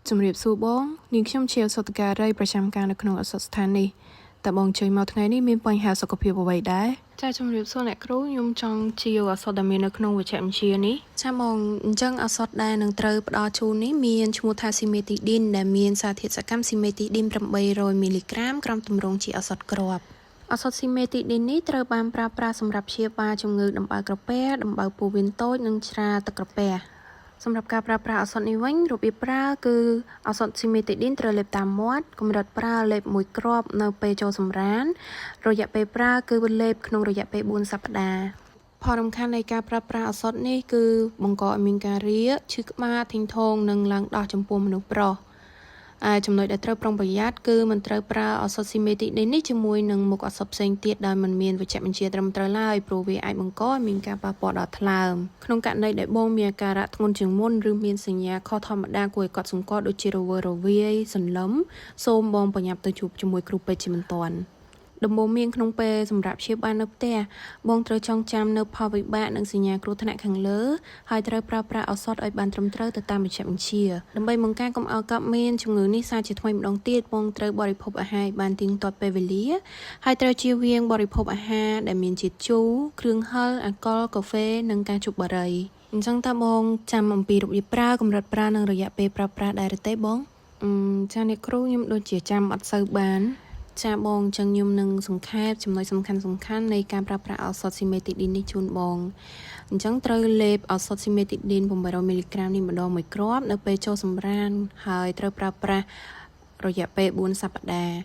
ជំរាបសួរបងនាងខ្ញុំជាសុតការីប្រចាំការនៅក្នុងអសតស្ថាននេះតើបងជួយមកថ្ងៃនេះមានបញ្ហាសុខភាពអ្វីដែរចាជំរាបសួរអ្នកគ្រូខ្ញុំចង់ជាអសតដែលមាននៅក្នុងវិជ្ជាវិទ្យានេះចាបងអញ្ចឹងអសតដែលនឹងត្រូវផ្ដល់ជូននេះមានឈ្មោះថាស៊ីមេទីឌីនដែលមានសារធាតុសកម្មស៊ីមេទីឌីន800មីលីក្រាមក្រោមទម្រង់ជាអសតគ្រាប់អសតស៊ីមេទីឌីននេះត្រូវបានប្រើប្រាស់សម្រាប់ព្យាបាលជំងឺដំបៅក្រពះដំបៅពោះវៀនតូចនិងច្រាទឹកក្រពះសម្រាប់ការប្រើប្រាស់អសតនេះវិញរបៀបប្រើគឺអសតស៊ីមេទីឌីនត្រូវលេបតាមមាត់កម្រិតប្រើលេបមួយគ្រាប់នៅពេលចូលសម្រានរយៈពេលប្រើគឺលេបក្នុងរយៈពេល4សប្តាហ៍ផលសំខាន់នៃការប្រើប្រាស់អសតនេះគឺបង្កឲ្យមានការរាគឈឺក្បាលធីងថងនិងឡើងដោះចំពោះមនុស្សប្រុសចំណុចដែលត្រូវប្រុងប្រយ័ត្នគឺមិនត្រូវប្រើអសតស៊ីមេទីឌីននេះជាមួយនឹងមុខអសតផ្សេងទៀតដោយមិនមានវិជ្ជបញ្ជាត្រឹមត្រូវឡើយព្រោះវាអាចបង្កឲ្យមានការប៉ះពាល់ដល់ថ្លើមក្នុងករណីដែលបងមានអាការៈធ្ងន់ជាងមុនឬមានសញ្ញាខុសធម្មតាគួរឲ្យកត់សម្គាល់ដូចជារវើរវាយសន្លឹមសូមបងប្រញាប់ទៅជួបជាមួយគ្រូពេទ្យជាបន្ទាន់ដំបូងមានក្នុងពេលសម្រាប់ព្យាបាលនៅផ្ទះបងត្រូវចងចាំនៅផលវិបាកនិងសញ្ញាគ្រោះថ្នាក់ខាងលើហើយត្រូវប្រើប្រាស់ឱសថឲ្យបានត្រឹមត្រូវទៅតាមវិជ្ជាបញ្ជាដើម្បីបង្ការកុំឲ្យកប់មានជំងឺនេះសារជាថ្មីម្ដងទៀតបងត្រូវបរិភោគអាហារឲ្យបានទៀងទាត់ពេលវេលាហើយត្រូវជៀសវាងបរិភោគអាហារដែលមានជាតិជូរគ្រឿងហឹរអាល់កុលកាហ្វេនិងការជប់បារីអញ្ចឹងតើបងចាំអំពីរបៀបប្រើកម្រិតប្រើនិងរយៈពេលប្រើប្រាស់ដែរទេបងចាអ្នកគ្រូខ្ញុំដូចជាចាំអត់សូវបានចាបងអញ្ចឹងខ្ញុំនឹងសង្ខេបចំណុចសំខាន់នៃការប្រើប្រាស់ឱសថស៊ីមេទីឌីននេះជូនបងអញ្ចឹងត្រូវលេបឱសថស៊ីមេទីឌីន800មីលីក្រាមនេះម្ដងមួយគ្រាប់នៅពេលចូលសម្រានហើយត្រូវប្រើប្រាស់រយៈពេល4សប្តាហ៍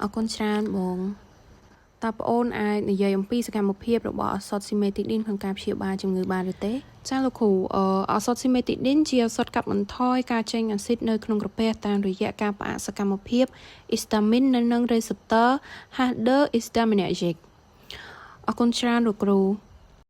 អរគុណច្រើនបងតើបងអូនអាចនិយាយអំពីសកម្មភាពរបស់ឱសថស៊ីមេទីឌីនក្នុងការព្យាបាលជំងឺបានឬទេចាលោកគ្រូឱសថស៊ីមេទីឌីនជាឱសថកាត់បន្ថយការចេញអាស៊ីតនៅក្នុងក្រពះតាមរយៈការផ្អាកសកម្មភាពអ៊ីស្តាមីននៅនឹង receptor H2 histaminergic អរគុណច្រើនលោកគ្រូ